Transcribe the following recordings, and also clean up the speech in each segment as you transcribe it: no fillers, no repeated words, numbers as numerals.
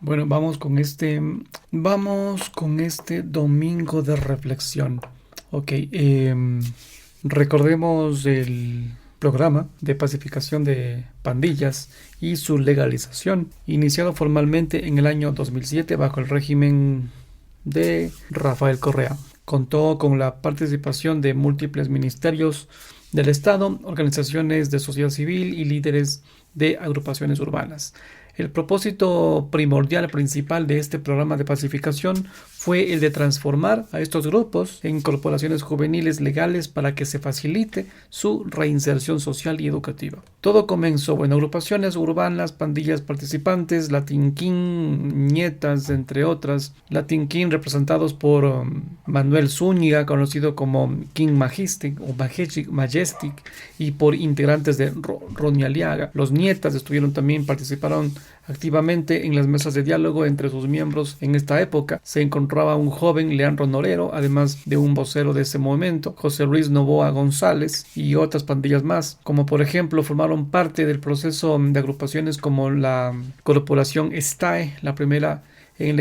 Bueno, vamos con este domingo de reflexión. Ok, recordemos el programa de pacificación de pandillas y su legalización, iniciado formalmente en el año 2007 bajo el régimen de Rafael Correa. Contó con la participación de múltiples ministerios del Estado, organizaciones de sociedad civil y líderes de agrupaciones urbanas. El propósito primordial principal de este programa de pacificación fue el de transformar a estos grupos en corporaciones juveniles legales para que se facilite su reinserción social y educativa. Todo comenzó en agrupaciones urbanas, pandillas participantes, Latin King, Nietas, entre otras. Latin King representados por Manuel Zúñiga, conocido como King Majestic o Majestic, y por integrantes de Ronnie Aliaga. Los Nietas participaron activamente en las mesas de diálogo. Entre sus miembros en esta época se encontraba un joven Leandro Norero, además de un vocero de ese momento, José Luis Novoa González, y otras pandillas más, como por ejemplo formaron parte del proceso de agrupaciones como la Corporación STAE, la primera en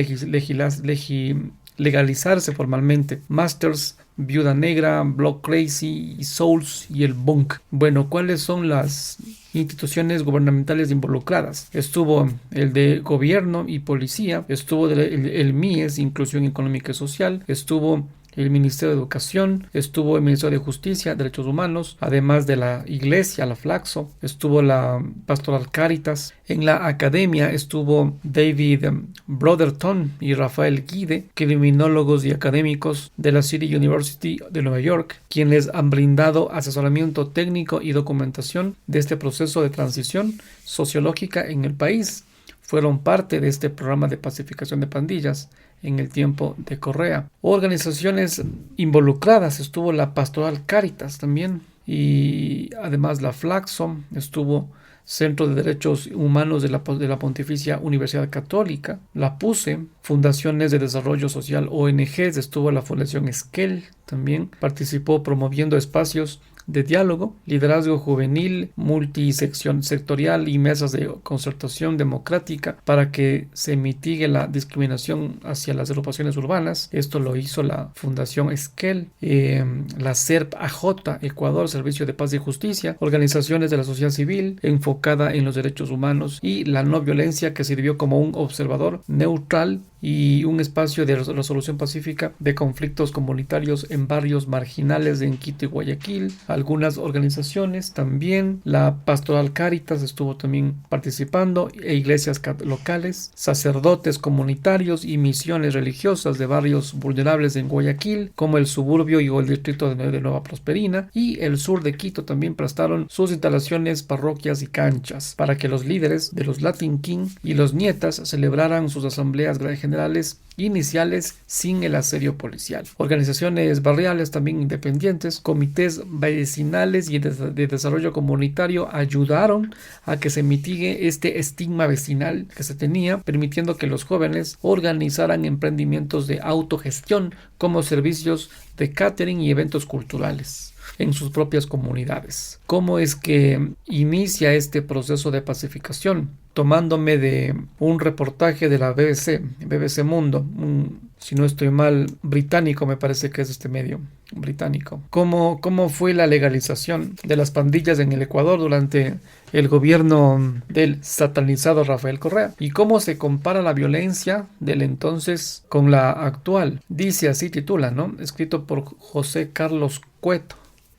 legalizarse formalmente, Masters, Viuda Negra, Block Crazy, Souls y el Bunk. Bueno, ¿cuáles son las instituciones gubernamentales involucradas? Estuvo el de gobierno y policía, estuvo el MIES, Inclusión Económica y Social, estuvo el Ministerio de Educación, estuvo el Ministerio de Justicia, Derechos Humanos, además de la Iglesia, la Flaxo, estuvo la Pastoral Caritas. En la academia estuvo David Brotherton y Rafael Guide, criminólogos y académicos de la City University de Nueva York, quienes han brindado asesoramiento técnico y documentación de este proceso de transición sociológica en el país. Fueron parte de este programa de pacificación de pandillas en el tiempo de Correa. Organizaciones involucradas, estuvo la Pastoral Caritas también, y además la Flaxo, estuvo Centro de Derechos Humanos de la Pontificia Universidad Católica, la PUSE, Fundaciones de Desarrollo Social, ONGs, estuvo la Fundación Esquel, también participó promoviendo espacios de diálogo, liderazgo juvenil, multisectorial y mesas de concertación democrática para que se mitigue la discriminación hacia las agrupaciones urbanas. Esto lo hizo la Fundación Esquel, la SERP AJ, Ecuador, Servicio de Paz y Justicia, organizaciones de la sociedad civil enfocada en los derechos humanos y la no violencia, que sirvió como un observador neutral y un espacio de resolución pacífica de conflictos comunitarios en barrios marginales en Quito y Guayaquil. Algunas organizaciones también, la Pastoral Caritas estuvo también participando, e iglesias locales, sacerdotes comunitarios y misiones religiosas de barrios vulnerables en Guayaquil, como el suburbio y el distrito de Nueva Prosperina, y el sur de Quito también prestaron sus instalaciones, parroquias y canchas para que los líderes de los Latin King y los Nietas celebraran sus asambleas generales iniciales sin el asedio policial. Organizaciones barriales también independientes, comités vecinales y de desarrollo comunitario ayudaron a que se mitigue este estigma vecinal que se tenía, permitiendo que los jóvenes organizaran emprendimientos de autogestión como servicios de catering y eventos culturales en sus propias comunidades. ¿Cómo es que inicia este proceso de pacificación? Tomándome de un reportaje de la BBC Mundo, si no estoy mal, británico, me parece que es este medio británico. ¿Cómo fue la legalización de las pandillas en el Ecuador durante el gobierno del satanizado Rafael Correa? ¿Y cómo se compara la violencia del entonces con la actual? Dice así, titula, ¿no? Escrito por José Carlos Cueto,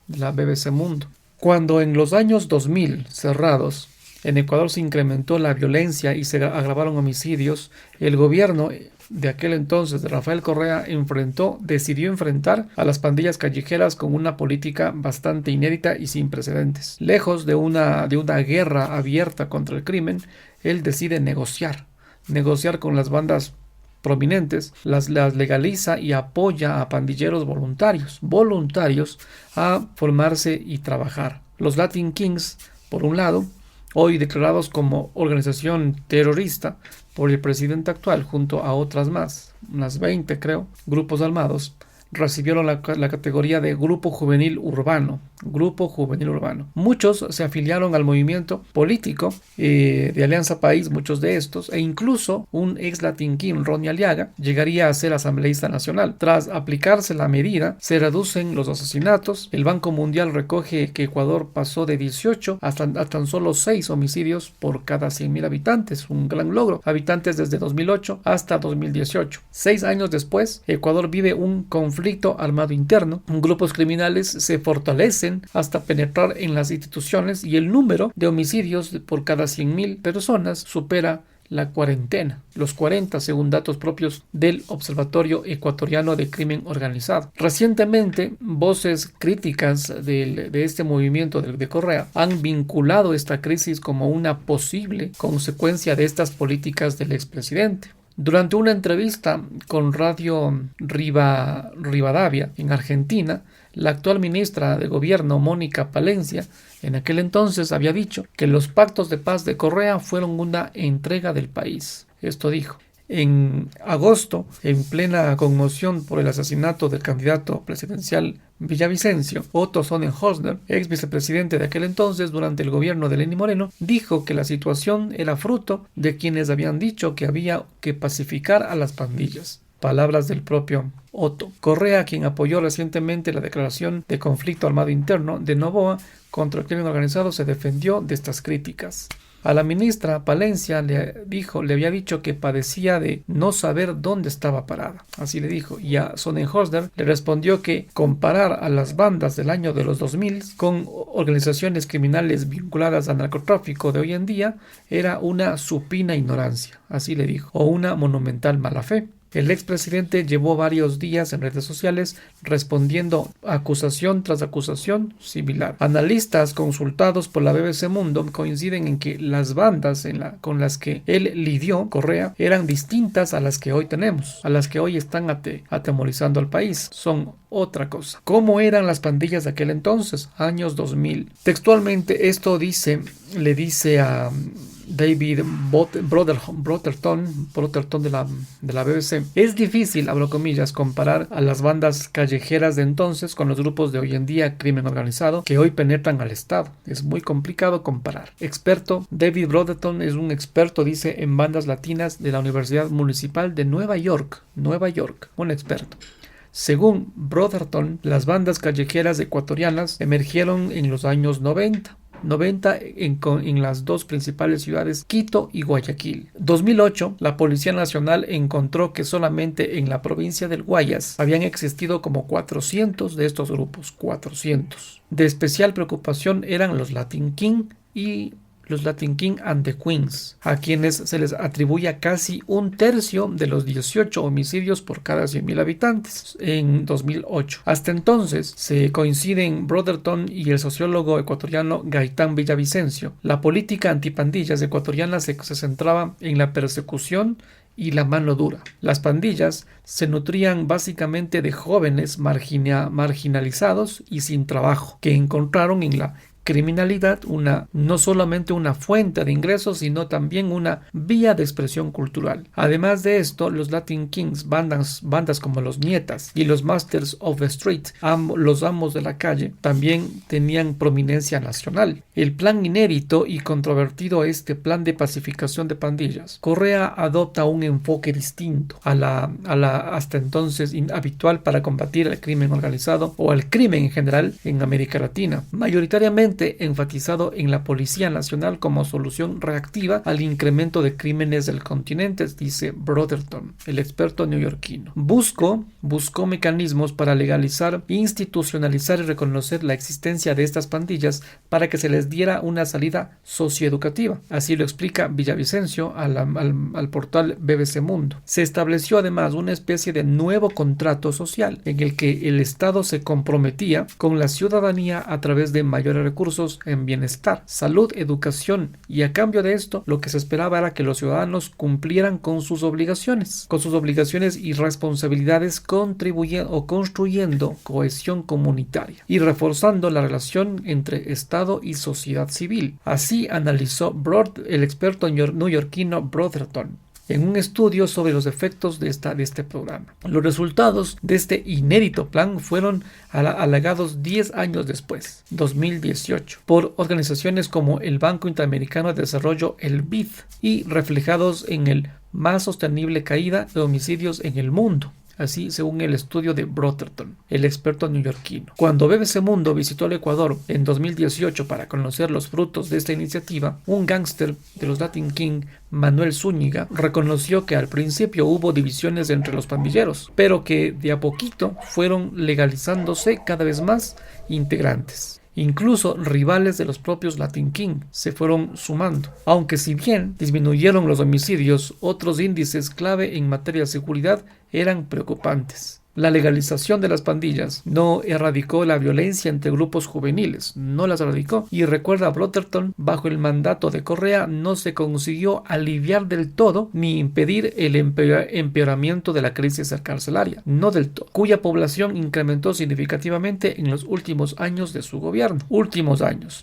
de la BBC Mundo. Cuando en los años 2000 cerrados en Ecuador se incrementó la violencia y se agravaron homicidios, el gobierno de aquel entonces de Rafael Correa decidió enfrentar a las pandillas callejeras con una política bastante inédita y sin precedentes. Lejos de una guerra abierta contra el crimen, él decide negociar con las bandas prominentes, las legaliza y apoya a pandilleros voluntarios a formarse y trabajar. Los Latin Kings, por un lado, hoy declarados como organización terrorista por el presidente actual, junto a otras más, unas 20 creo, grupos armados, recibieron la categoría de Grupo Juvenil Urbano. Muchos se afiliaron al movimiento político de Alianza País, muchos de estos, e incluso un ex Latin King, Ronnie Aliaga, llegaría a ser asambleísta nacional. Tras aplicarse la medida, se reducen los asesinatos. El Banco Mundial recoge que Ecuador pasó de 18 a tan solo 6 homicidios por cada 100.000 habitantes, un gran logro. Habitantes desde 2008 hasta 2018. 6 años después, Ecuador vive un conflicto armado interno. Grupos criminales se fortalecen hasta penetrar en las instituciones y el número de homicidios por cada 100.000 personas supera la cuarentena, los 40 según datos propios del Observatorio Ecuatoriano de Crimen Organizado. Recientemente, voces críticas de este movimiento de Correa han vinculado esta crisis como una posible consecuencia de estas políticas del expresidente. Durante una entrevista con Radio Rivadavia en Argentina, la actual ministra de Gobierno, Mónica Palencia, en aquel entonces había dicho que los pactos de paz de Correa fueron una entrega del país. Esto dijo. En agosto, en plena conmoción por el asesinato del candidato presidencial Villavicencio, Otto Sonnenhorster, ex vicepresidente de aquel entonces durante el gobierno de Lenín Moreno, dijo que la situación era fruto de quienes habían dicho que había que pacificar a las pandillas. Palabras del propio Otto. Correa, quien apoyó recientemente la declaración de conflicto armado interno de Noboa contra el crimen organizado, se defendió de estas críticas. A la ministra Palencia le había dicho que padecía de no saber dónde estaba parada. Así le dijo. Y a Sonnenhorster le respondió que comparar a las bandas del año de los 2000 con organizaciones criminales vinculadas al narcotráfico de hoy en día era una supina ignorancia. Así le dijo. O una monumental mala fe. El expresidente llevó varios días en redes sociales respondiendo acusación tras acusación similar. Analistas consultados por la BBC Mundo coinciden en que las bandas con las que él lidió, Correa, eran distintas a las que hoy tenemos, a las que hoy están atemorizando al país. Son otra cosa. ¿Cómo eran las pandillas de aquel entonces? Años 2000. Textualmente esto le dice a David Brotherton de la BBC. Es difícil, abro comillas, comparar a las bandas callejeras de entonces con los grupos de hoy en día, crimen organizado, que hoy penetran al Estado. Es muy complicado comparar. Experto, David Brotherton es un experto, dice, en bandas latinas de la Universidad Municipal de Nueva York. Un experto. Según Brotherton, las bandas callejeras ecuatorianas emergieron en los años 90 en las dos principales ciudades, Quito y Guayaquil. 2008, la Policía Nacional encontró que solamente en la provincia del Guayas habían existido como 400 de estos grupos. 400. De especial preocupación eran los Latin King y los Latin King and the Queens, a quienes se les atribuye casi un tercio de los 18 homicidios por cada 100.000 habitantes en 2008. Hasta entonces, se coinciden Brotherton y el sociólogo ecuatoriano Gaitán Villavicencio. La política antipandillas ecuatoriana se centraba en la persecución y la mano dura. Las pandillas se nutrían básicamente de jóvenes marginalizados y sin trabajo, que encontraron en la criminalidad no solamente una fuente de ingresos, sino también una vía de expresión cultural. Además de esto, los Latin Kings, bandas como los Nietas y los Masters of the Street, los amos de la calle, también tenían prominencia nacional. El plan inédito y controvertido plan de pacificación de pandillas. Correa adopta un enfoque distinto a la hasta entonces inhabitual para combatir el crimen organizado o al crimen en general en América Latina. Mayoritariamente enfatizado en la Policía Nacional como solución reactiva al incremento de crímenes del continente, dice Brotherton, el experto neoyorquino. Buscó mecanismos para legalizar, institucionalizar y reconocer la existencia de estas pandillas para que se les diera una salida socioeducativa. Así lo explica Villavicencio al portal BBC Mundo. Se estableció además una especie de nuevo contrato social en el que el Estado se comprometía con la ciudadanía a través de mayores recursos en bienestar, salud, educación, y a cambio de esto lo que se esperaba era que los ciudadanos cumplieran con sus obligaciones y responsabilidades, construyendo cohesión comunitaria y reforzando la relación entre Estado y sociedad civil. Así analizó el experto neoyorquino Brotherton. en un estudio sobre los efectos de este programa. Los resultados de este inédito plan fueron halagados 10 años después, 2018, por organizaciones como el Banco Interamericano de Desarrollo, el BID, y reflejados en el más sostenible caída de homicidios en el mundo. Así según el estudio de Brotherton, el experto neoyorquino. Cuando BBC Mundo visitó el Ecuador en 2018 para conocer los frutos de esta iniciativa, un gángster de los Latin King, Manuel Zúñiga, reconoció que al principio hubo divisiones entre los pandilleros, pero que de a poquito fueron legalizándose cada vez más integrantes. Incluso rivales de los propios Latin King se fueron sumando. Aunque si bien disminuyeron los homicidios, otros índices clave en materia de seguridad eran preocupantes. La legalización de las pandillas no erradicó la violencia entre grupos juveniles, no las erradicó. Y recuerda a Brotherton, bajo el mandato de Correa no se consiguió aliviar del todo ni impedir el empeoramiento de la crisis carcelaria, no del todo, cuya población incrementó significativamente en los últimos años de su gobierno.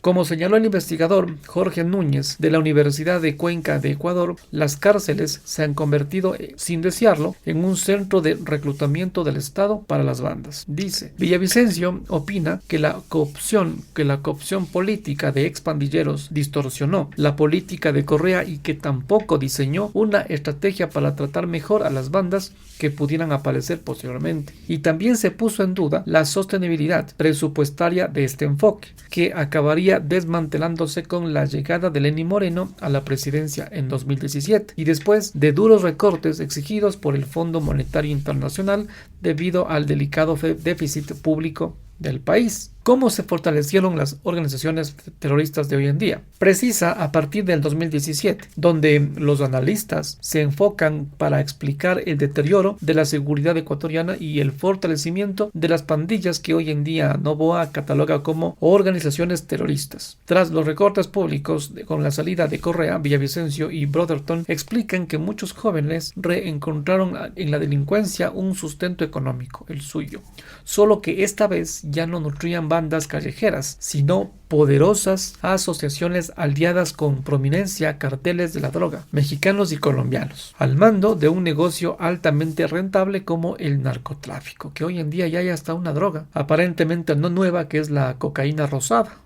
Como señaló el investigador Jorge Núñez de la Universidad de Cuenca de Ecuador, las cárceles se han convertido, sin desearlo, en un centro de reclutamiento del Estado para las bandas. Dice, Villavicencio opina que la coopción política de expandilleros distorsionó la política de Correa y que tampoco diseñó una estrategia para tratar mejor a las bandas que pudieran aparecer posteriormente. Y también se puso en duda la sostenibilidad presupuestaria de este enfoque, que acabaría desmantelándose con la llegada de Lenín Moreno a la presidencia en 2017 y después de duros recortes exigidos por el Fondo Monetario Internacional debido al delicado déficit público del país. ¿Cómo se fortalecieron las organizaciones terroristas de hoy en día? Precisa a partir del 2017, donde los analistas se enfocan para explicar el deterioro de la seguridad ecuatoriana y el fortalecimiento de las pandillas que hoy en día Noboa cataloga como organizaciones terroristas. Tras los recortes públicos con la salida de Correa, Villavicencio y Brotherton explican que muchos jóvenes reencontraron en la delincuencia un sustento económico, el suyo, solo que esta vez ya no nutrían bandas callejeras, sino poderosas asociaciones aliadas con prominencia carteles de la droga, mexicanos y colombianos, al mando de un negocio altamente rentable como el narcotráfico, que hoy en día ya hay hasta una droga, aparentemente no nueva, que es la cocaína rosada.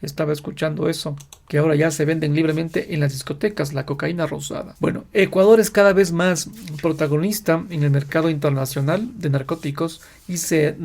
Estaba escuchando eso, que ahora ya se venden libremente en las discotecas, la cocaína rosada. Bueno, Ecuador es cada vez más protagonista en el mercado internacional de narcóticos y se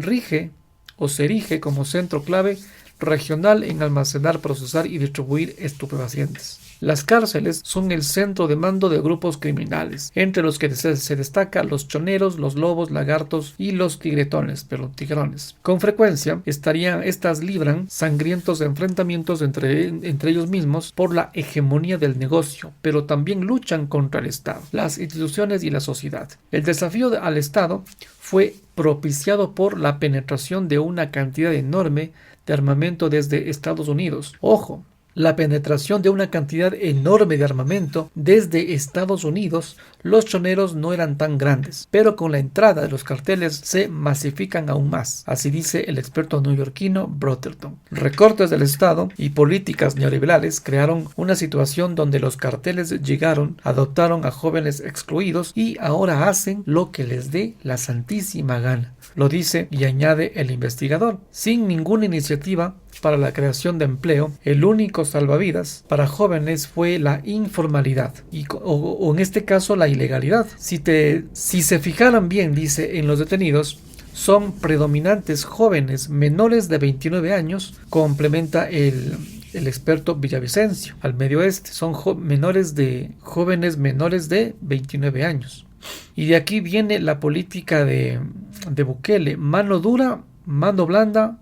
erige como centro clave regional en almacenar, procesar y distribuir estupefacientes. Las cárceles son el centro de mando de grupos criminales, entre los que se destacan los choneros, los lobos, lagartos y los tigrones. Con frecuencia estas libran sangrientos enfrentamientos entre ellos mismos por la hegemonía del negocio, pero también luchan contra el Estado, las instituciones y la sociedad. El desafío al Estado fue propiciado por la penetración de una cantidad enorme de armamento desde Estados Unidos. Ojo, la penetración de una cantidad enorme de armamento desde Estados Unidos. Los choneros no eran tan grandes, pero con la entrada de los carteles se masifican aún más. Así dice el experto neoyorquino Brotherton. Recortes del Estado y políticas neoliberales crearon una situación donde los carteles adoptaron a jóvenes excluidos y ahora hacen lo que les dé la santísima gana. Lo dice y añade el investigador. Sin ninguna iniciativa para la creación de empleo, el único salvavidas para jóvenes fue la informalidad o en este caso la ilegalidad. Si se fijaran bien, dice, en los detenidos, son predominantes jóvenes menores de 29 años, complementa el experto Villavicencio. Al medio oeste son jóvenes menores de 29 años. Y de aquí viene la política de Bukele: mano dura, mano blanda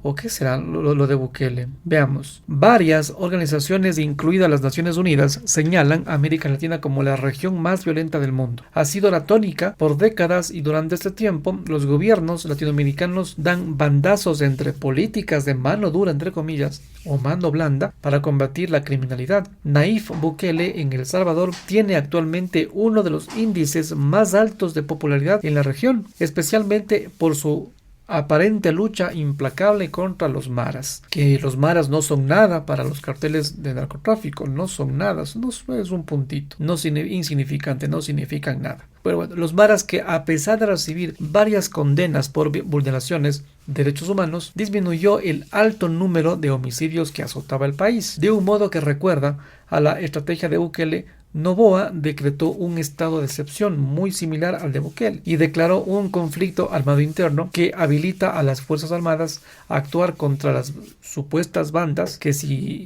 ¿O qué será lo de Bukele? Veamos. Varias organizaciones, incluidas las Naciones Unidas, señalan a América Latina como la región más violenta del mundo. Ha sido la tónica por décadas y durante este tiempo los gobiernos latinoamericanos dan bandazos entre políticas de mano dura, entre comillas, o mano blanda para combatir la criminalidad. Nayib Bukele en El Salvador tiene actualmente uno de los índices más altos de popularidad en la región, especialmente por su aparente lucha implacable contra los maras, que los maras no son nada para los carteles de narcotráfico, no son nada, no es un puntito, no insignificante, no significan nada. Pero bueno, los maras, que a pesar de recibir varias condenas por vulneraciones de derechos humanos, disminuyó el alto número de homicidios que azotaba el país, de un modo que recuerda a la estrategia de Bukele. Noboa decretó un estado de excepción muy similar al de Bukele y declaró un conflicto armado interno que habilita a las Fuerzas Armadas a actuar contra las supuestas bandas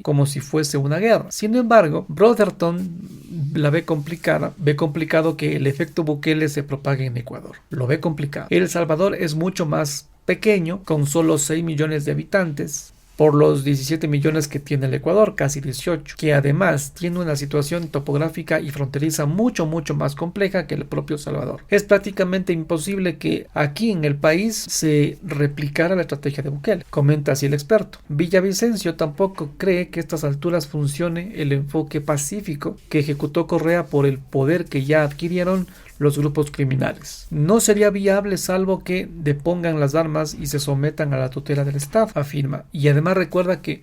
como si fuese una guerra. Sin embargo, Brotherton ve complicado que el efecto Bukele se propague en Ecuador. Lo ve complicado. El Salvador es mucho más pequeño, con solo 6 millones de habitantes, por los 17 millones que tiene el Ecuador, casi 18, que además tiene una situación topográfica y fronteriza mucho más compleja que el propio Salvador. Es prácticamente imposible que aquí en el país se replicara la estrategia de Bukele, comenta así el experto. Villavicencio tampoco cree que a estas alturas funcione el enfoque pacífico que ejecutó Correa por el poder que ya adquirieron los grupos criminales. No sería viable salvo que depongan las armas y se sometan a la tutela del Estado, afirma. Y además recuerda que